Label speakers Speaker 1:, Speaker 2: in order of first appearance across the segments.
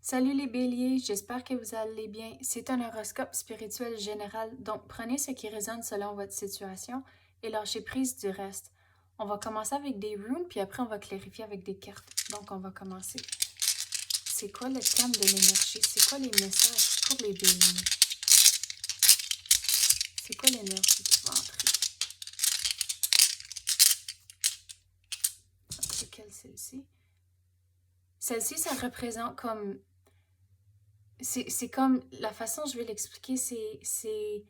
Speaker 1: Salut les béliers, j'espère que vous allez bien. C'est un horoscope spirituel général, donc prenez ce qui résonne selon votre situation et lâchez prise du reste. On va commencer avec des runes, puis après on va clarifier avec des cartes. Donc on va commencer. C'est quoi le thème de l'énergie? C'est quoi les messages pour les béliers? C'est quoi l'énergie qui va entrer? C'est quelle celle-ci? Celle-ci, ça représente comme... C'est comme... La façon je vais l'expliquer, c'est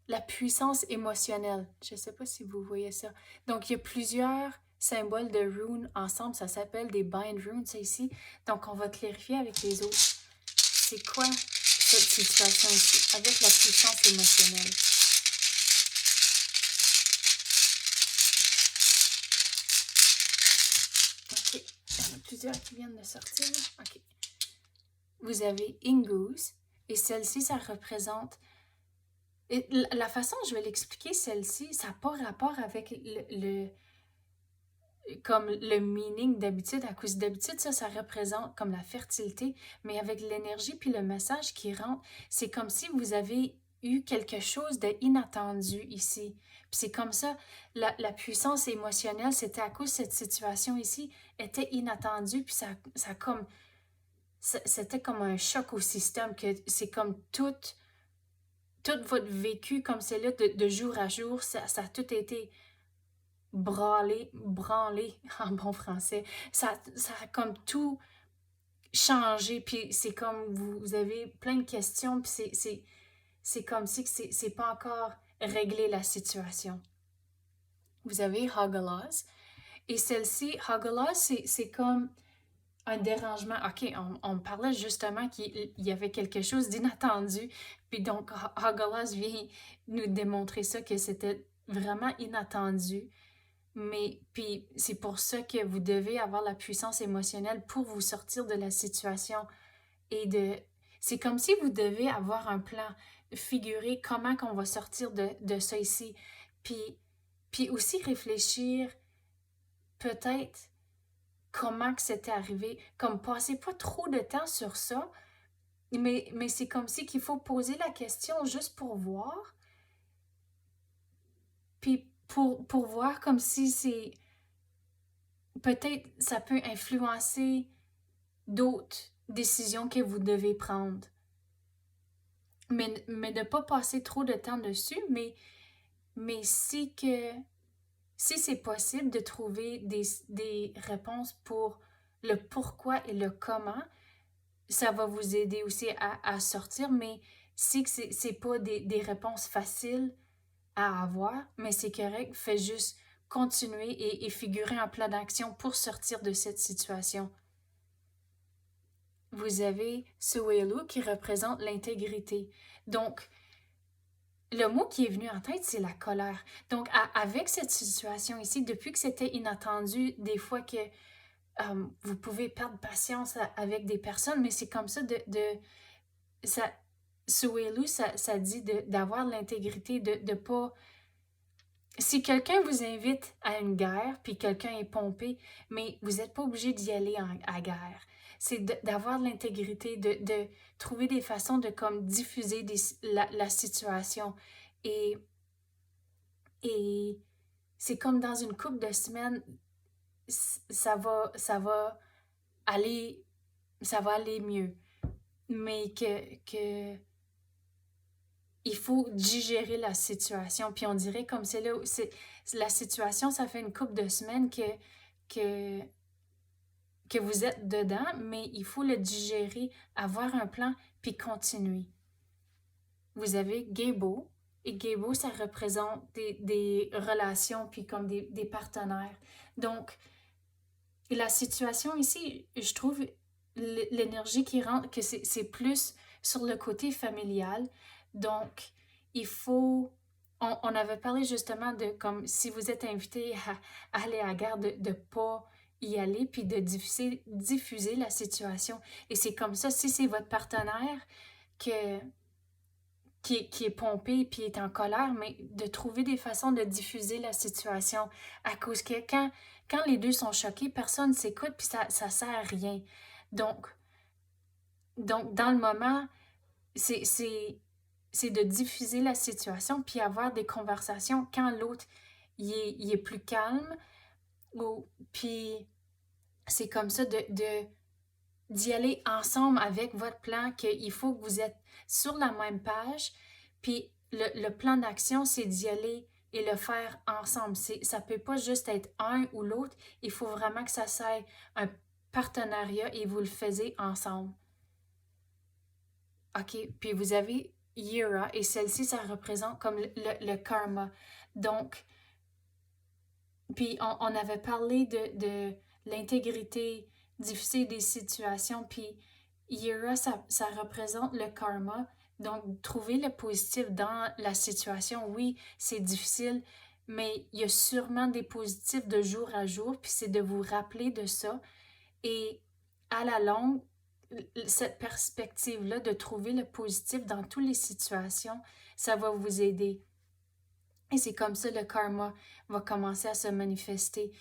Speaker 1: la puissance émotionnelle. Je ne sais pas si vous voyez ça. Donc, il y a plusieurs symboles de runes ensemble. Ça s'appelle des bind runes, ça ici. Donc, on va clarifier avec les autres. C'est quoi cette situation ici avec la puissance émotionnelle? OK. Il y en a plusieurs qui viennent de sortir. OK. Vous avez Ingoose. Et celle-ci, ça représente... Et la façon dont je vais l'expliquer, celle-ci, ça n'a pas rapport avec comme le meaning d'habitude, à cause d'habitude, ça représente comme la fertilité, mais avec l'énergie puis le message qui rentre, c'est comme si vous avez eu quelque chose d'inattendu ici. Puis c'est comme ça, la puissance émotionnelle, c'était à cause de cette situation ici, était inattendue, puis ça comme, c'était comme un choc au système, que c'est comme tout votre vécu comme c'est là de jour à jour, ça a tout été branlé en bon français. Ça a comme tout changé, puis c'est comme vous avez plein de questions, puis c'est comme si c'est pas encore réglé la situation. Vous avez Hoggelaz, et celle-ci, Hoggelaz, c'est comme un dérangement. OK, on parlait justement qu'il y avait quelque chose d'inattendu, puis donc Hoggelaz vient nous démontrer ça, que c'était vraiment inattendu. Mais puis c'est pour ça que vous devez avoir la puissance émotionnelle pour vous sortir de la situation et c'est comme si vous devez avoir un plan, figurer comment qu'on va sortir de ça ici. Puis aussi réfléchir peut-être comment que c'était arrivé, comme passer pas trop de temps sur ça, mais c'est comme si qu'il faut poser la question juste pour voir, puis pour voir comme si c'est peut-être ça peut influencer d'autres décisions que vous devez prendre. Mais de ne pas passer trop de temps dessus, mais si c'est possible de trouver des réponses pour le pourquoi et le comment, ça va vous aider aussi à sortir, mais si que c'est pas des réponses faciles à avoir, mais c'est correct, faites juste continuer et figurer un plan d'action pour sortir de cette situation. Vous avez Suelu qui représente l'intégrité. Donc, le mot qui est venu en tête, c'est la colère. Donc, avec cette situation ici, depuis que c'était inattendu, des fois que vous pouvez perdre patience avec des personnes, mais c'est comme ça ça, Suelu, ça dit d'avoir l'intégrité, de pas... Si quelqu'un vous invite à une guerre, puis quelqu'un est pompé, mais vous n'êtes pas obligé d'y aller à guerre. C'est d'avoir l'intégrité, de trouver des façons de comme diffuser la situation. Et, et c'est comme dans une couple de semaines, ça va aller, ça va aller mieux. Mais que il faut digérer la situation. Puis on dirait comme c'est là, la situation, ça fait une couple de semaines que, que vous êtes dedans, mais il faut le digérer, avoir un plan, puis continuer. Vous avez Gebo, et Gebo, ça représente des relations, puis comme des partenaires. Donc, la situation ici, je trouve l'énergie qui rentre, que c'est plus sur le côté familial. Donc, il faut... On avait parlé justement de comme si vous êtes invité à aller à la guerre, de ne pas y aller, puis de diffuser la situation. Et c'est comme ça, si c'est votre partenaire que, qui est pompé puis est en colère, mais de trouver des façons de diffuser la situation. À cause que quand les deux sont choqués, personne ne s'écoute puis ça sert à rien. Donc, Donc, dans le moment, c'est de diffuser la situation puis avoir des conversations quand l'autre il est plus calme. Puis c'est comme ça d'y aller ensemble avec votre plan, qu'il faut que vous êtes sur la même page. Puis le plan d'action, c'est d'y aller et le faire ensemble. Ça peut pas juste être un ou l'autre. Il faut vraiment que ça soit un partenariat et vous le faisiez ensemble. OK, puis vous avez Yira et celle-ci, ça représente comme le karma. Donc, puis on avait parlé de l'intégrité, difficile des situations, puis Yira, ça représente le karma. Donc, trouver le positif dans la situation, oui, c'est difficile, mais il y a sûrement des positifs de jour à jour, puis c'est de vous rappeler de ça. Et à la longue, cette perspective-là de trouver le positif dans toutes les situations, ça va vous aider. Et c'est comme ça le karma va commencer à se manifester.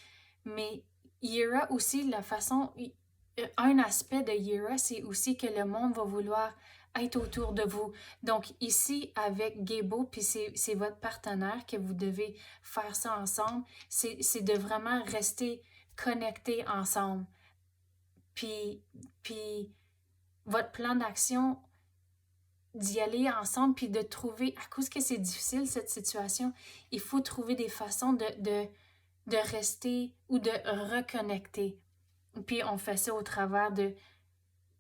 Speaker 1: Mais Yira aussi, la façon, un aspect de Yira, c'est aussi que le monde va vouloir être autour de vous. Donc ici, avec Gebo, puis c'est votre partenaire que vous devez faire ça ensemble, c'est de vraiment rester connectés ensemble. Puis votre plan d'action, d'y aller ensemble, puis de trouver, à cause que c'est difficile cette situation, il faut trouver des façons de rester ou de reconnecter. Puis on fait ça au travers de...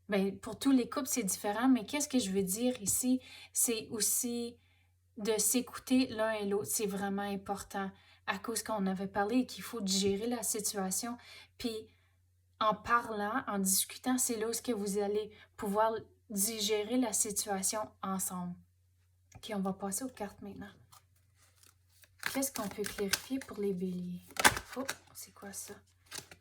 Speaker 1: Ben, pour tous les couples, c'est différent, mais qu'est-ce que je veux dire ici? C'est aussi de s'écouter l'un et l'autre. C'est vraiment important à cause qu'on avait parlé qu'il faut gérer la situation. Puis en parlant, en discutant, c'est là où que vous allez pouvoir digérer la situation ensemble. OK, on va passer aux cartes maintenant. Qu'est-ce qu'on peut clarifier pour les béliers? Oh, c'est quoi ça?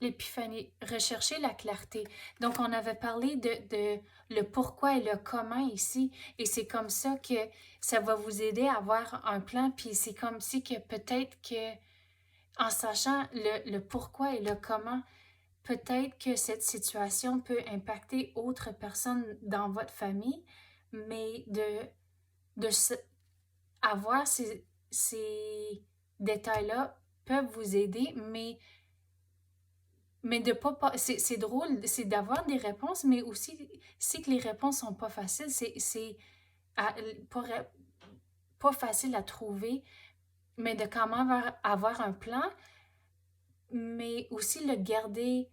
Speaker 1: L'épiphanie, rechercher la clarté. Donc, on avait parlé de le pourquoi et le comment ici, et c'est comme ça que ça va vous aider à avoir un plan, puis c'est comme si que peut-être que, en sachant le pourquoi et le comment, peut-être que cette situation peut impacter autres personnes dans votre famille, mais de avoir ces détails-là peuvent vous aider, mais de pas... C'est drôle, c'est d'avoir des réponses, mais aussi, si que les réponses sont pas faciles, c'est pas facile à trouver, mais de quand même avoir un plan, mais aussi le garder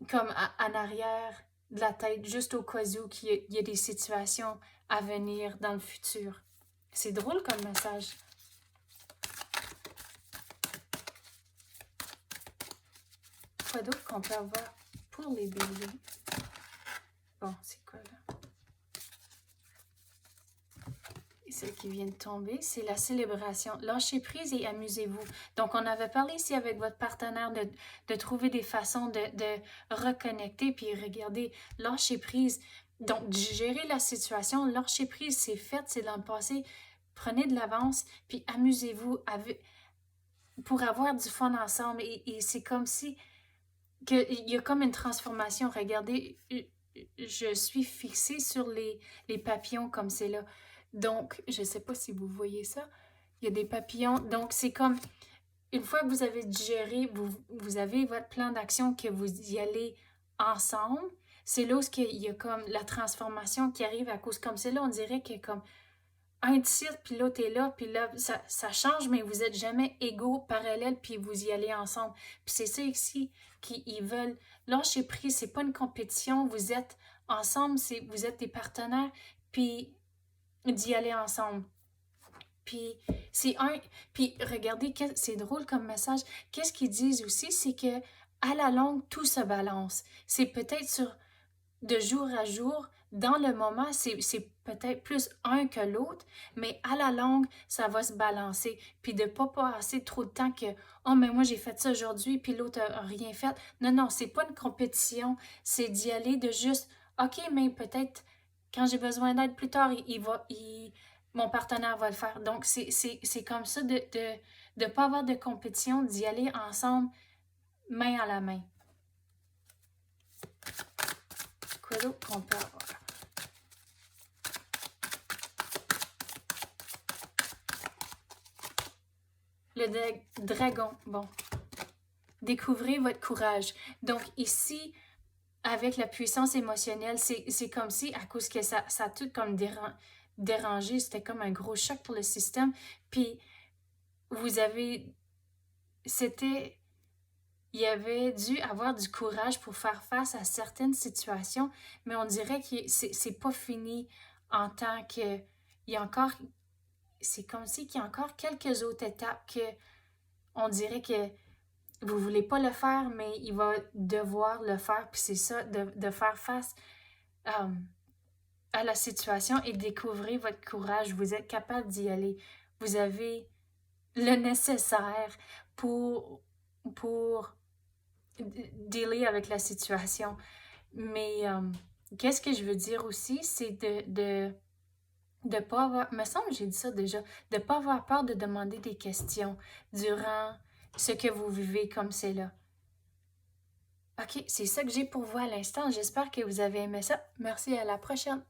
Speaker 1: comme en arrière de la tête, juste au cas où qu'il y a des situations à venir dans le futur. C'est drôle comme message. Quoi d'autre qu'on peut avoir pour les béliers? Bon, c'est quoi là? Et celle qui vient de tomber, c'est la célébration. Lâchez prise et amusez-vous. Donc, on avait parlé ici avec votre partenaire de trouver des façons de reconnecter, puis regardez, lâchez prise. Donc, gérer la situation, lâchez prise, c'est fait, c'est dans le passé. Prenez de l'avance, puis amusez-vous pour avoir du fun ensemble. Et c'est comme si il y a comme une transformation. Regardez, je suis fixée sur les papillons comme c'est là. Donc, je ne sais pas si vous voyez ça. Il y a des papillons. Donc, c'est comme, une fois que vous avez digéré, vous avez votre plan d'action, que vous y allez ensemble. C'est là où il y a comme la transformation qui arrive à cause comme c'est là. On dirait qu'il y a comme un titre, puis l'autre est là, puis là, ça change, mais vous n'êtes jamais égaux, parallèles, puis vous y allez ensemble. Puis c'est ça ici qu'ils veulent. Lâcher prise, c'est pas une compétition, vous êtes ensemble, vous êtes des partenaires, puis d'y aller ensemble. Puis puis regardez, c'est drôle comme message. Qu'est-ce qu'ils disent aussi, c'est que à la longue, tout se balance. C'est peut-être de jour à jour, dans le moment, c'est peut-être plus un que l'autre, mais à la longue, ça va se balancer. Puis de ne pas passer trop de temps que « Oh, mais moi, j'ai fait ça aujourd'hui, puis l'autre n'a rien fait. » Non, non, c'est pas une compétition, c'est d'y aller de juste « OK, mais peut-être quand j'ai besoin d'aide plus tard, mon partenaire va le faire. » Donc, c'est comme ça de ne pas avoir de compétition, d'y aller ensemble, main à la main. quoi d'autre qu'on peut avoir? Le dragon, bon. Découvrez votre courage. Donc ici, avec la puissance émotionnelle, c'est comme si, à cause que ça a tout comme dérangé, c'était comme un gros choc pour le système. Puis, vous avez, c'était, il y avait dû avoir du courage pour faire face à certaines situations, mais on dirait que c'est pas fini en tant que, il y a encore, c'est comme si qu'il y a encore quelques autres étapes que on dirait que vous voulez pas le faire, mais il va devoir le faire. Puis c'est ça, de faire face à la situation et découvrir votre courage. Vous êtes capable d'y aller. Vous avez le nécessaire pour dealer avec la situation. Mais qu'est-ce que je veux dire aussi, c'est de pas avoir, me semble que j'ai dit ça déjà, de pas avoir peur de demander des questions durant ce que vous vivez comme c'est là. OK, c'est ça que j'ai pour vous à l'instant. J'espère que vous avez aimé ça. Merci, à la prochaine.